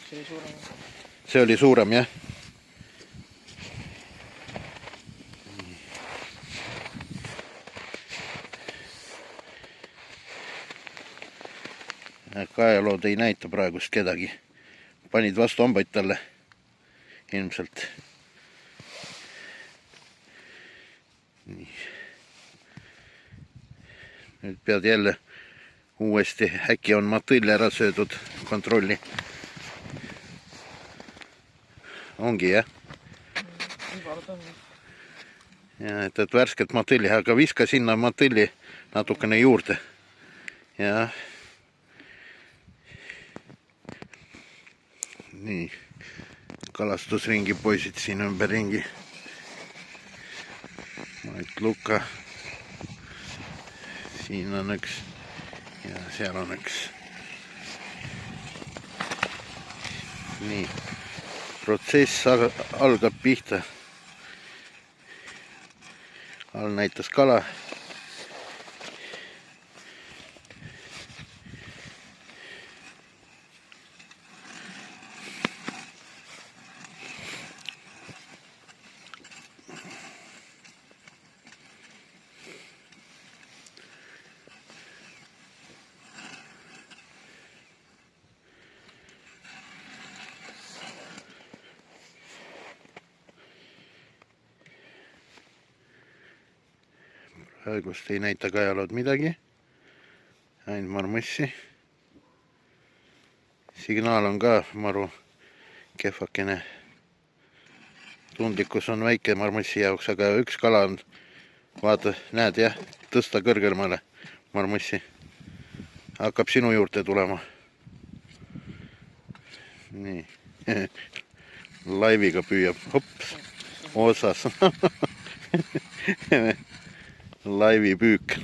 See oli suurem, jah? Kaealood ei näita praegust kedagi. Panid vastu hambaid talle. Ilmselt. Nii. Nüüd pead jälle uuesti. Äkki on matõll ära söödud. Kontrolli. Ongi, jah? Ja, et värsket matõlli. Aga viska sinna matõlli natukene juurde. Ja. Nii, kalastusringi poisid siin ümberringi. Mait Luka. Siin on üks ja seal on üks. Nii, protsess algab pihta. All näitas kala. Praegust ei näita kaealood midagi. Ainult marmossi. Signaal on ka maru kehvakene. Tundlikkus on väike marmossi jaoks, aga üks kala on, vaata, näed jah, tõsta kõrgelmale marmossi. Hakkab sinu juurde tulema. Nii. Laiviga püüab. Hops. Osas. Laivi püük.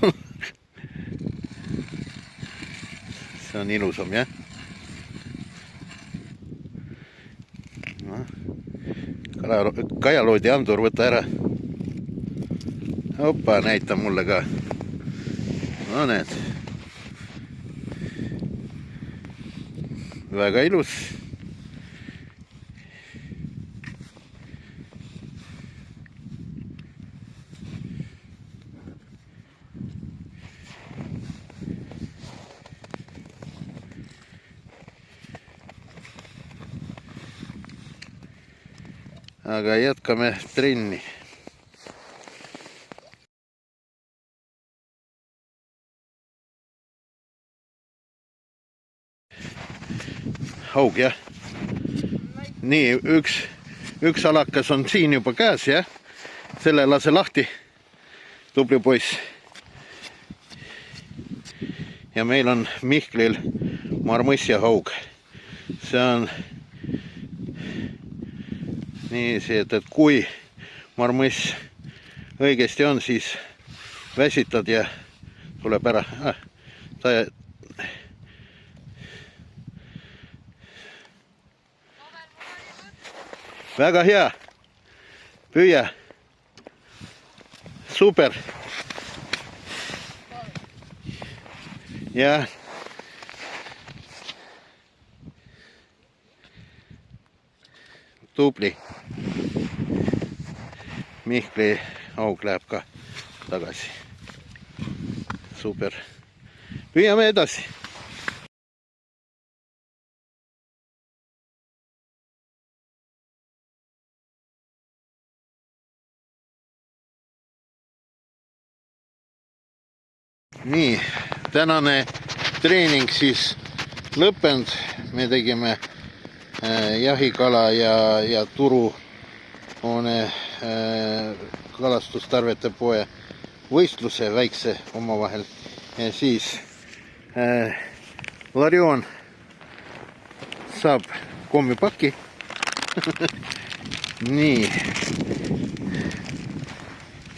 See on ilusam, jah? Kajaloodi andur, võta ära. Opa, näita mulle ka. No need. Väga ilus. Aga jätkame trenni. Haug, jah? Nii, üks alakas on siin juba käes, jah? Selle lase lahti. Tubli poiss. Ja meil on Mihklil marmossi haug. See on nii see, et kui marmoss õigesti on, siis väsitad ja tuleb ära. Väga hea. Püüa. Super. Ja. Tubli. Mihkli haug läheb ka tagasi. Super. Püüame edasi. Nii, tänane treening siis lõppenud. Me tegime jahikala ja turuhoone kalastustarvete poe võistluse väikse omavahel. Ja siis Larion saab kommipaki. Nii.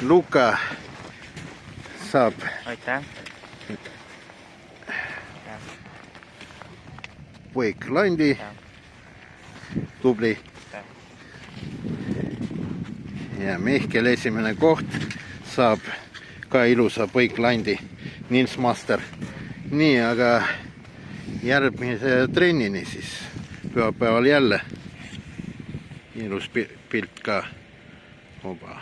Luka saab. Aitäh. Põiklandi. Tubli. Ja Mihkel esimene koht saab ka ilusa põiklandi. Nils Master. Nii, aga järgmise trennini siis pühapäeval jälle ilus pilt ka. Oba.